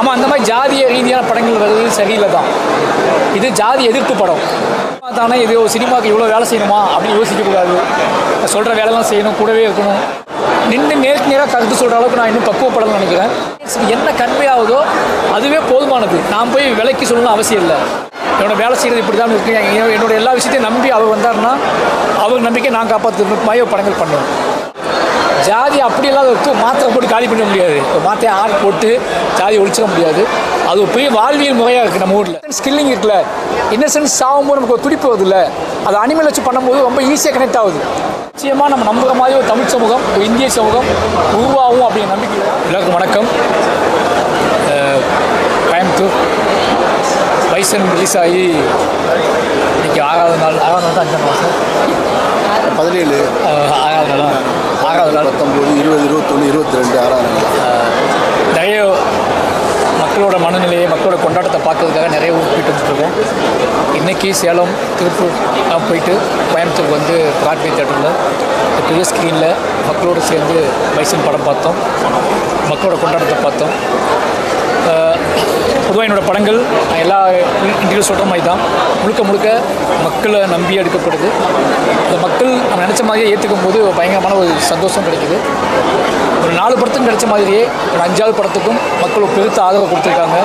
ஆமாம், அந்த மாதிரி ஜாதிய ரீதியான படங்கள் வருது சரியில்லை தான். இது ஜாதி எதிர்ப்பு படம் தானே. இது சினிமாவுக்கு இவ்வளோ வேலை செய்யணுமா அப்படின்னு யோசிக்கக்கூடாது. சொல்கிற வேலைலாம் செய்யணும், கூடவே இருக்கணும். நின்று நேருக்கு நேராக கருத்து சொல்கிற அளவுக்கு நான் இன்னும் பக்குவப்படணும்னு நினைக்கிறேன். என்ன கன்வே அதுவே போதுமானது. நான் போய் விலைக்கு சொல்லணும்னு அவசியம் இல்லை. என்னோட வேலை செய்கிறது இப்படி தான் இருக்கு. என்னோட எல்லா விஷயத்தையும் நம்பி அவர் வந்தாருன்னா அவர் நம்பிக்கை நான் காப்பாற்றுற மாதிரி படங்கள் பண்ணுவேன். ஜாதி அப்படியெல்லாம் மாத்திரை போட்டு காலி பண்ண முடியாது. மாத்திரை ஆர்ட் போட்டு ஜாதி ஒழிச்சிட முடியாது. அது ஒரு பெரிய வாழ்வியல் முறையாக இருக்குது நம்ம ஊரில். ஸ்கில்லிங் இருக்குல்ல, இன்னசென்ஸ் சாகும்போது நமக்கு ஒரு துடிப்பு வருது இல்லை, அது அனிமல் வச்சு பண்ணும்போது ரொம்ப ஈஸியாக கனெக்ட் ஆகுது. நிச்சயமாக நம்ம நம்புகிற மாதிரி ஒரு தமிழ் சமூகம், ஒரு இந்திய சமூகம் உருவாகும் அப்படிங்கிற நம்பிக்கை. எல்லாருக்கும் வணக்கம். கோயம்புத்தூர் பைசன் ரிலீஸ் ஆகி இன்றைக்கி 6வது நாள் தான் 5ஆம் மாதம் 17 6வது நாள் 19 20 21 22 6வது நாள். நிறைய மக்களோட மனநிலையை, மக்களோட கொண்டாட்டத்தை பார்க்கறதுக்காக நிறைய ஊர் போயிட்டு வந்துட்டுருக்கோம். இன்றைக்கி சேலம், திருப்பூர் போயிட்டு கோயம்புத்தூருக்கு வந்து பிராட்வே தேட்டரில் பெரிய ஸ்க்ரீனில் மக்களோடு சேர்ந்து பைசன் படம் பார்த்தோம். மக்களோட கொண்டாட்டத்தை பார்த்தோம். பொதுவாக என்னோடய படங்கள் எல்லா இன்டர்வியூ சொல்கிற மாதிரி தான் முழுக்க மக்களை நம்பி எடுக்கப்படுது. அந்த மக்கள் நம்ம நினச்ச மாதிரியே ஏற்றுக்கும் போது பயங்கரமான ஒரு சந்தோஷம் கிடைக்குது. ஒரு 4 படத்துக்கும் கிடைச்ச மாதிரியே ஒரு 5வது படத்துக்கும் மக்கள் பெருத்த ஆதரவு கொடுத்துருக்காங்க,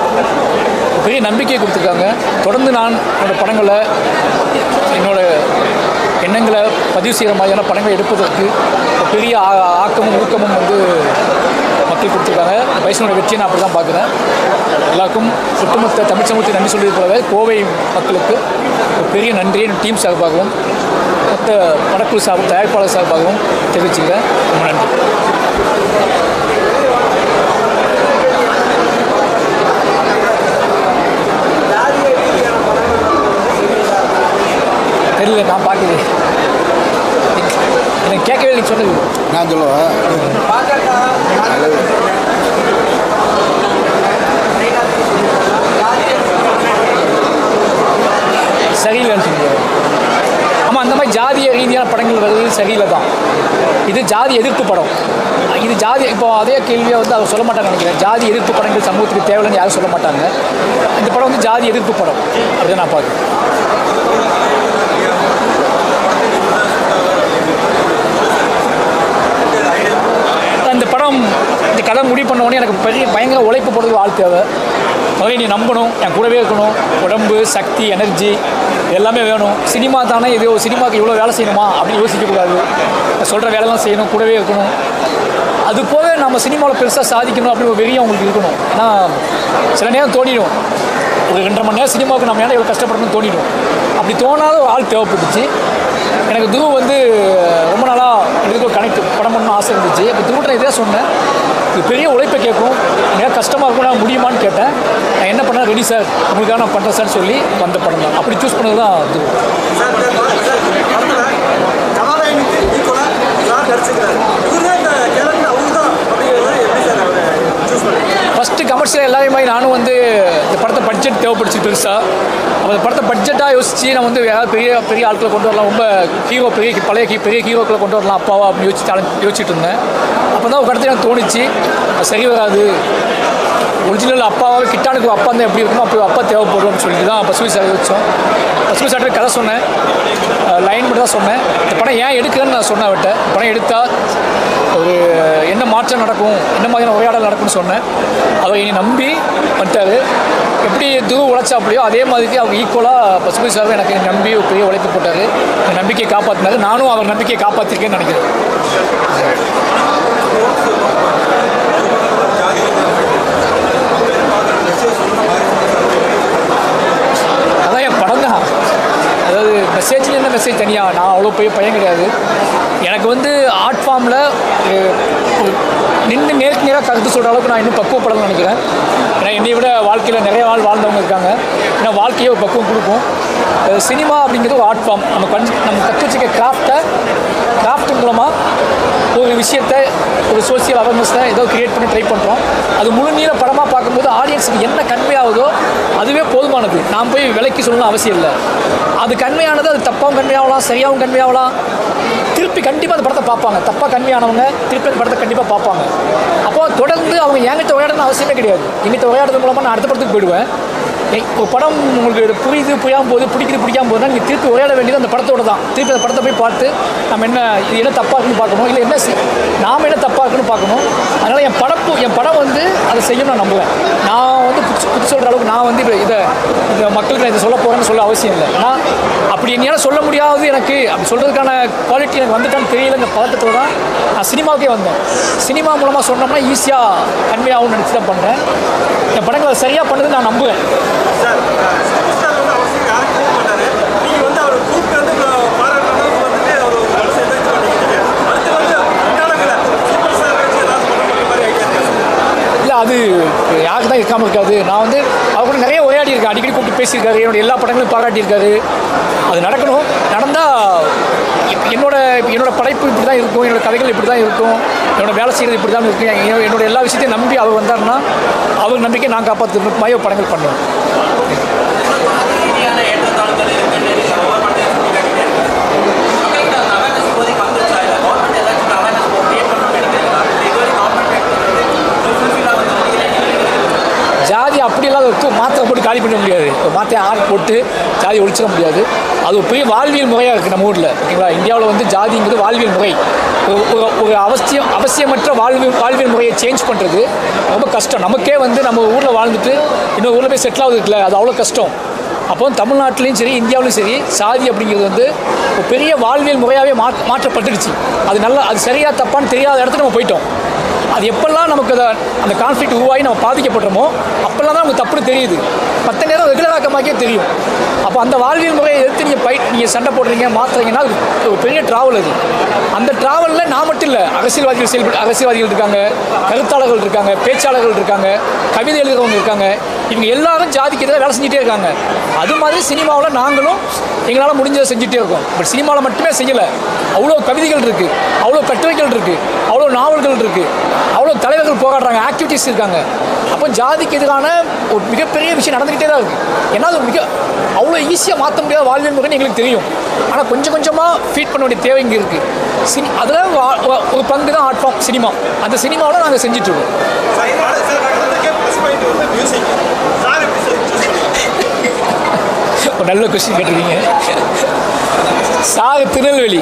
பெரிய நம்பிக்கையை கொடுத்துருக்காங்க. தொடர்ந்து நான் என்னோடய படங்களை, என்னோடய எண்ணங்களை பதிவு செய்கிற மாதிரியான படங்களை எடுப்பதற்கு பெரிய ஆக்கமும் ஊக்கமும் வந்து மக்கள் கொடுத்துருக்காங்க. பைசனோட வெற்றியை நான் அப்படி தான் பார்க்குறேன். எல்லாருக்கும் ஒட்டுமொத்த தமிழ் சமூகத்தை நன்றி சொல்லியது போலவே கோவை மக்களுக்கு ஒரு பெரிய நன்றியை டீம் சார்பாகவும் மொத்த படக்குழு சார்பு தயாரிப்பாளர் சார்பாகவும் தெரிவிச்சுக்கிறேன். ரொம்ப நன்றி. தெரியல, நான் பார்க்குது எனக்கு கேட்கவே இல்லை. சொன்னது நான் சொல்லுவேன். சரியில்லைன்னு சொல்லுவாங்க. ஆமாம், அந்த மாதிரி ஜாதிய ரீதியான படங்கள் வருது சரியில்லை தான். இது ஜாதி எதிர்ப்பு படம். இது ஜாதி இப்போ அதே கேள்வியை வந்து அவர் சொல்ல மாட்டாங்க நினைக்கிறேன். ஜாதி எதிர்ப்பு படங்கள் சமூகத்துக்கு தேவையில்லைன்னு யாரும் சொல்ல மாட்டாங்க. இந்த படம் வந்து ஜாதி எதிர்ப்பு படம் அப்படிதான் நான் பார்க்குறேன். இந்த படம் இந்த கதை முடிவு பண்ண உடனே எனக்கு பயங்கர உழைப்பு போடுறது ஆள் தேவை. முதல்ல நீ நம்பணும், என் கூடவே இருக்கணும். உடம்பு, சக்தி, எனர்ஜி எல்லாமே வேணும். சினிமா தானே. இது சினிமாவுக்கு இவ்வளோ வேலை செய்யணுமா அப்படின்னு யோசிக்கக்கூடாது. சொல்கிற வேலைலாம் செய்யணும், கூடவே இருக்கணும். அது போக நம்ம சினிமாவில் பெருசாக சாதிக்கணும் அப்படின்னு ஒரு வெறியும் அவங்களுக்கு இருக்கணும். ஏன்னா சில நேரம் தோணிடும், ஒரு 2.5 மணி நேரம் சினிமாவுக்கு நம்ம ஏன்னா இவ்வளோ கஷ்டப்படணும்னு தோணிடும். அப்படி தோணாத ஒரு ஆள் தேவைப்பட்டுச்சு. எனக்கு துரு வந்து ரொம்ப நாளாக இதுக்கு கனெக்ட் படம் பண்ணணும்னு ஆசை இருந்துச்சு. இப்போ துருட்ட இதே சொன்னேன், இது பெரிய உழைப்பை கேட்கும், எனக்கு கஷ்டமாக இருக்கும், நான் முடியுமான்னு கேட்டேன். நான் என்ன பண்ணேன், ரெடி சார் உங்களுக்காக நான் பண்ணுறேன் சார்னு சொல்லி வந்த படம் தான். அப்படி சூஸ் பண்ணது தான் துரு. ஃபஸ்ட்டு கமர்ஷியல் எல்லாருமே நானும் வந்து இந்த படத்தை பட்ஜெட் தேவைப்படுச்சு பெருசாக. அந்த படத்தை பட்ஜெட்டாக யோசித்து நான் வந்து ஏதாவது பெரிய ஆட்களை கொண்டு வரலாம், ரொம்ப ஹீரோ பெரிய ஹீரோக்களை கொண்டு வரலாம் அப்பாவா அப்படின்னு யோசிச்சுட்டு இருந்தேன். அப்போ தான் ஒரு கடத்தில் எனக்கு தோணுச்சு, அது சரி வராது. ஒரிஜினல் அப்பாவாக கிட்டானுக்கு அப்பா தான் எப்படி இருக்கணும், அப்போ அப்பா தேவைப்படும்னு சொல்லிட்டு தான் பசுமை சார் வச்சோம். பசுமை சார்ட்டு கதை சொன்னேன், லைன் மட்டும் தான் சொன்னேன். இந்த படம் ஏன் எடுக்கிறேன்னு நான் சொன்னேன் அவர்கிட்ட. படம் எடுத்தால் ஒரு என்ன மாற்றம் நடக்கும், என்ன மாதிரியான உரையாடல் நடக்கும்னு சொன்னேன். அவர் என்னை நம்பி வந்துட்டார். எப்படி துரு உழைச்சாப்படியோ அதே மாதிரிக்கு அவர் ஈக்குவலாக பசுமை சார் எனக்கு நம்பி ஒரு பெரிய உழைப்பு போட்டார். என் நம்பிக்கையை காப்பாற்றினார். நானும் அவர் நம்பிக்கையை காப்பாற்றிருக்கேன்னு நினைக்கிறேன். அதான் என் படம் தான். அதாவது மெசேஜில் என்ன மெசேஜ் தனியாக நான் அவ்வளோ பையன் கிடையாது. எனக்கு வந்து ஆர்ட் ஃபார்மில் நின்று நேருக்கு நேராக கருத்து சொல்கிற அளவுக்கு நான் இன்னும் பக்குவப்படணும்னு நினைக்கிறேன். ஏன்னா என்னை விட வாழ்க்கையில் நிறைய வாழ்ந்தவங்க இருக்காங்க. ஏன்னா வாழ்க்கையே ஒரு பக்குவம் கொடுக்கும். சினிமா அப்படிங்கிறது ஒரு ஆர்ட் ஃபார்ம். நம்ம கற்று வச்சுக்க கிராஃப்ட் மூலமாக ஒரு விஷயத்தை, ஒரு சோசியல் அவேர்னஸை ஏதோ க்ரியேட் பண்ணி ட்ரை பண்ணுறோம். அது முழு நீள படமாக பார்க்கும்போது ஆடியன்ஸுக்கு என்ன கன்வே ஆகுதோ அதுவே போதுமானது. நான் போய் விலைக்கு சொல்லணும்னு அவசியம் இல்லை. அது கன்மையானது, அது தப்பாகவும் கன்மையாகலாம், சரியாகவும் கன்மையாகலாம். திருப்பி கண்டிப்பாக அந்த படத்தை பார்ப்பாங்க. தப்பாக கன்மையானவங்க திருப்பி அந்த படத்தை கண்டிப்பாக பார்ப்பாங்க. அப்போ தொடர்ந்து அவங்க என்கிட்ட விளையாடணும்னு அவசியமே கிடையாது. எங்கிட்ட விளையாடுறது மூலமாக நான் அடுத்த படத்துக்கு போயிடுவேன். ஒரு படம் உங்களுக்கு புரியுது புரியாமல் போகுது, பிடிக்குது பிடிக்காமல் போகுதுன்னா நீங்கள் திருப்பி விளையாட வேண்டியது அந்த படத்தோட தான். திருப்பி அந்த படத்தை போய் பார்த்து நம்ம இது என்ன தப்பாக இருக்குன்னு பார்க்கணும், இல்லை என்ன நாம் என்ன தப்பாக இருக்குன்னு பார்க்கணும். அதனால் என் படம் வந்து அதை செய்யும் நான் நம்புவேன். நான் வந்து புது சொல்கிற அளவுக்கு நான் வந்து இதை மக்களுக்கு நான் இதை சொல்ல போகிறேன்னு சொல்ல அவசியம் இல்லை. ஏன்னா அப்படி என்னால் சொல்ல முடியாது, எனக்கு அப்படி சொல்கிறதுக்கான குவாலிட்டி எனக்கு வந்துட்டான்னு தெரியலங்க பதட்டத்தில் தான் நான் சினிமாவுக்கே வந்தேன். சினிமா மூலமாக சொன்னோம்னா ஈஸியாக கன்வே ஆகும்னு நினச்சி தான் பண்ணுறேன். என் படங்களை அதை சரியாக பண்ணது நான் நம்புவேன். இல்லை அது யாருக்கு தான் இருக்காமல் இருக்காது. நான் வந்து அவர் கூட நிறைய உரையாடி இருக்கேன், அடிக்கடி கூப்பிட்டு பேசியிருக்காரு, என்னோடய எல்லா படங்களையும் பாராட்டியிருக்காரு. அது நடக்கணும். நடந்தால் என்னோட படைப்பு இப்படி தான் இருக்கும், என்னோடய கதைகள் இப்படி தான் இருக்கும், என்னோடய வேலை செய்கிறது இப்படி தான் இருக்கும். என்னோடய எல்லா விஷயத்தையும் நம்பி அவர் வந்தார்னா அவர் நம்பிக்கை நான் காப்பாற்றுற மாதிரி படங்கள் பண்ணுவேன். ஜாதி அப்படி இல்லாத மாத்திரை போட்டு காலி பண்ண முடியாது. மாத்திரை ஆர்ட் போட்டு ஜாதி ஒழிச்சிட முடியாது. அது ஒரு பெரிய வாழ்வியல் முறையாக இருக்குது நம்ம ஊரில். ஓகேங்களா, இந்தியாவில் வந்து ஜாதிங்கிறது வாழ்வியல் முறை. ஒரு அவசியமற்ற வாழ்வியல் முறையை சேஞ்ச் பண்ணுறது ரொம்ப கஷ்டம். நமக்கே வந்து நம்ம ஊரில் வாழ்ந்துட்டு இன்னொரு ஊரில் போய் செட்டில் ஆகுது இருக்குல்ல, அது அவ்வளோ கஷ்டம். அப்போ தமிழ்நாட்டிலையும் சரி இந்தியாவிலையும் சரி சாதி அப்படிங்கிறது வந்து ஒரு பெரிய வாழ்வியல் முறையாகவே மாற்றப்பட்டுடுச்சு. அது சரியாக தப்பான்னு தெரியாத இடத்துக்கு நம்ம போயிட்டோம். அது எப்பெல்லாம் நமக்கு அந்த கான்ஃப்ளிக்ட் உருவாகி நம்ம பாதிக்கப்படுறோமோ அப்போல்லாம் தான் நமக்கு தப்புன்னு தெரியுது. 10 நேரம் ரெகுலராக்கமாக்கே தெரியும். அப்போ அந்த வாழ்வியல் முறையை எடுத்து நீங்கள் சண்டை போடுறீங்க மாற்றுறீங்கன்னா அது ஒரு பெரிய ட்ராவல். அது அந்த ட்ராவலில் நான் மட்டும் இல்லை, அரசியல்வாதிகள் இருக்காங்க, கருத்தாளர்கள் இருக்காங்க, பேச்சாளர்கள் இருக்காங்க, கவிதை எழுதுறவங்க இருக்காங்க. இவங்க எல்லாரும் ஜாதிக்கு எதிராக வேலை செஞ்சுட்டே இருக்காங்க. அது மாதிரி சினிமாவில் நாங்களும் எங்களால் முடிஞ்சதை செஞ்சுட்டே இருக்கோம். பட் சினிமாவில் மட்டுமே செய்யலை, அவ்வளோ கவிதைகள் இருக்குது, அவ்வளோ கட்டுரைகள் இருக்குது, அவ்வளோ நாவல்கள் இருக்குது, அவ்வளோ தலைவர்கள் போராடுறாங்க, ஆக்டிவிட்டீஸ் இருக்காங்க. அப்போ ஜாதிக்கு எதிரான ஒரு மிகப்பெரிய விஷயம் நடந்துக்கிட்டே தான் இருக்குது. ஏன்னா அது அவ்வளோ ஈஸியாக மாற்ற முடியாத வாழ்வியல் முறைன்னு எங்களுக்கு தெரியும். ஆனால் கொஞ்சம் கொஞ்சமாக ஃபீட் பண்ண வேண்டிய தேவை இங்கே இருக்குது. அதில் ஒரு பங்கு தான் ஆர்ட் ஃபார்ம் சினிமா. அந்த சினிமாவில் நாங்கள் செஞ்சிட்ருக்கோம். ஒரு நல்ல கொஸ்டின் கேட்டிருக்கீங்க. சாகு திருநெல்வேலி.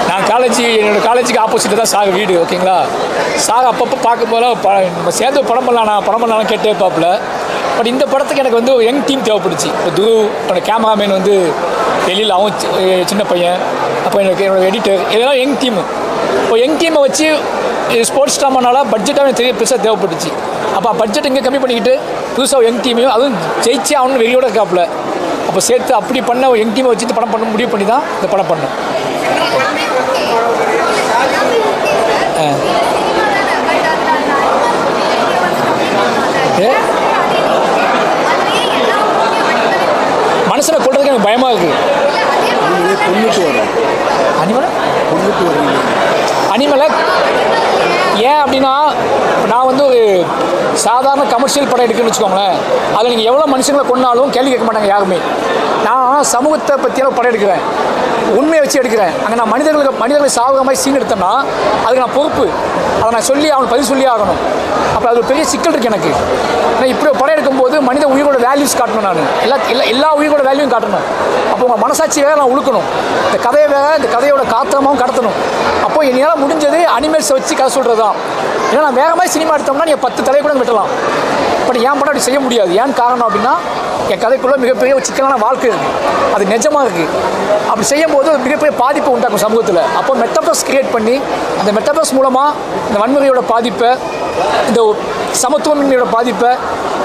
நான் என்னோடய காலேஜுக்கு ஆப்போசிட்டில் தான் சாகு வீடு. ஓகேங்களா, சாகு அப்பப்போ பார்க்கும் போல நம்ம சேர்ந்து படம் பண்ணலாம் கேட்டே பார்ப்பல. பட் இந்த படத்துக்கு எனக்கு வந்து ஒரு யங் டீம் தேவைப்படுச்சு. இப்போ துருவ் கேமராமேன் வந்து வெளியில் அவன் சின்ன பையன், அப்போ என்னோட எடிட்டர், இதெல்லாம் யங் டீமு. இப்போ யங் டீமை வச்சு ஸ்போர்ட்ஸ் ட்ராமானால பட்ஜெட்டாக பெரிய பெருசாக தேவைப்பட்டுச்சு. அப்போ பட்ஜெட் இங்கே கம்மி பண்ணிக்கிட்டு புதுசாக யங் டீமையும் அதுவும் ஜெயிச்சு அவனு வெளியோட இருக்காப்புல. அப்போ சேர்த்து அப்படி பண்ண யங் டீமை வச்சு இந்த படம் பண்ண முடிவு பண்ணி தான் இந்த படம் பண்ணேன். மனுஷனை கொள்றதுக்கு எனக்கு பயமாக இருக்குது. அனிமலை ஏன் அப்படின்னா, நான் வந்து ஒரு சாதாரண கமர்ஷியல் படம் எடுக்குன்னு வச்சுக்கோங்களேன். அதில் நீங்கள் எவ்வளோ மனுஷங்களை கொண்டாலும் கேள்வி கேட்க மாட்டாங்க யாருமே. நான் சமூகத்தை பற்றியான படம் எடுக்கிறேன், உண்மையை வச்சு எடுக்கிறேன். அங்கே நான் மனிதர்களை சாகுற மாதிரி சீன் எடுத்தேன்னா அதுக்கு நான் பொறுப்பு. அதை நான் அவனுக்கு பதில் சொல்லி ஆகணும். அப்போ அது ஒரு பெரிய சிக்கல் இருக்குது எனக்கு. நான் இப்படி படம் எடுக்கும்போது மனித உயிரோட வேல்யூஸ் காட்டணும். நான் எல்லா உயிரோட வேல்யூவும் காட்டணும். அப்போ உங்கள் மனசாட்சி வேற நான் உழுக்கணும், இந்த கதையை வேற இந்த கதையோட காத்திரமாகவும் கடத்தணும். அப்போ என்னால் முடிஞ்சது அனிமல்ஸை வச்சு கதை சொல்கிறது தான். ஏன்னா நான் வேற மாதிரி சினிமா எடுத்தோம்னா நீங்கள் 10 தலை கூட வெட்டலாம். பட் என் படம் அப்படி செய்ய முடியாது. ஏன் காரணம் அப்படின்னா, என் கதைக்குள்ளே மிகப்பெரிய ஒரு சிக்கலான வாழ்க்கை இருக்குது, அது நிஜமாக இருக்குது. அப்படி செய்யும் போது மிகப்பெரிய பாதிப்பை உண்டாக்கும் சமூகத்தில். அப்போ மெட்டாபர்ஸ் கிரியேட் பண்ணி அந்த மெட்டாபர்ஸ் மூலமாக இந்த வன்முறையோட பாதிப்பை, இந்த சமத்துவமின்மையோட பாதிப்பை,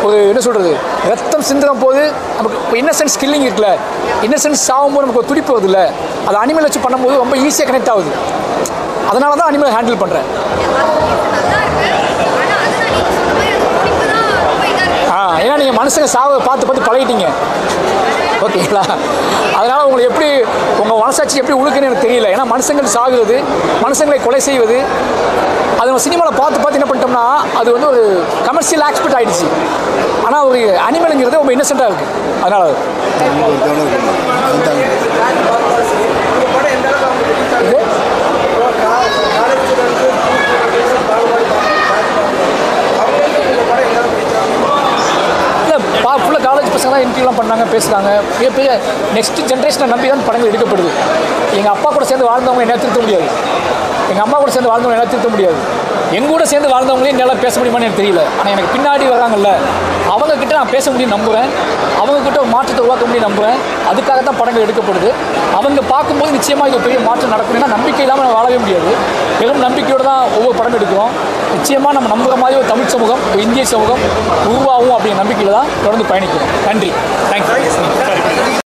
ஒரு என்ன சொல்கிறது, ரத்தம் சிந்துற போது நமக்கு இன்னசென்ஸ் கில்லிங் இருக்குல்ல, இன்னசென்ஸ் சாகும்போது நமக்கு ஒரு துடிப்பு வருதுல்ல, அது அனிமல் வச்சு பண்ணும்போது ரொம்ப ஈஸியாக கனெக்ட் ஆகுது. அதனால தான் அனிமல் ஹேண்டில் பண்ணுறேன். ஏன்னா நீங்கள் மனுஷங்க சாவை பார்த்து பழகிட்டீங்க. ஓகேங்களா, அதனால் உங்களுக்கு எப்படி உங்கள் மனசாட்சி எப்படி உழுக்குன்னு எனக்கு தெரியல. ஏன்னா மனுஷங்கள் சாகுறது, மனுஷங்களை கொலை செய்வது, அது நம்ம சினிமாவில் பார்த்து என்ன பண்ணிட்டோம்னா அது வந்து ஒரு கமர்ஷியல் ஆக்ஸ்பெக்ட் ஆகிடுச்சு. ஆனால் ஒரு அனிமலுங்கிறது ரொம்ப இன்னசென்ட்டாக இருக்குது. அதனால் இது இன்டர்வியூலாம் பண்ணாங்க, பேசுகிறாங்க. மிகப்பெரிய நெக்ஸ்ட் ஜென்ரேஷனை நம்பி தான் படங்கள் எடுக்கப்படுது. எங்கள் அப்பா கூட சேர்ந்து வாழ்ந்தவங்க என்ன திருத்த முடியாது, எங்கள் அம்மா கூட சேர்ந்து வாழ்ந்தவங்க என்ன திருத்த முடியாது, எங்கள் கூட சேர்ந்து வாழ்ந்தவங்களையும் என்னால் பேச முடியுமான்னு எனக்கு தெரியல. ஆனால் எனக்கு பின்னாடி வராங்கல்ல, அவங்கக்கிட்ட நான் பேச முடியும் நம்புகிறேன், அவங்கக்கிட்ட ஒரு மாற்றத்தை உருவாக்க முடியும் நம்புகிறேன். அதுக்காக தான் படங்கள் எடுக்கப்படுது. அவங்க பார்க்கும்போது நிச்சயமாக இது பெரிய மாற்றம் நடக்கணும்னா நம்பிக்கை இல்லாமல் நம்ம வாழவே முடியாது. வெறும் நம்பிக்கையோடு தான் ஒவ்வொரு படம் எடுக்கிறோம். நிச்சயமாக நம்ம நம்புகிற மாதிரி ஒரு தமிழ் சமூகம், ஒரு இந்திய சமூகம் உருவாகும் அப்படிங்கிற நம்பிக்கையில் தான் தொடர்ந்து பயணிக்கிறோம். நன்றி, தேங்க்யூ.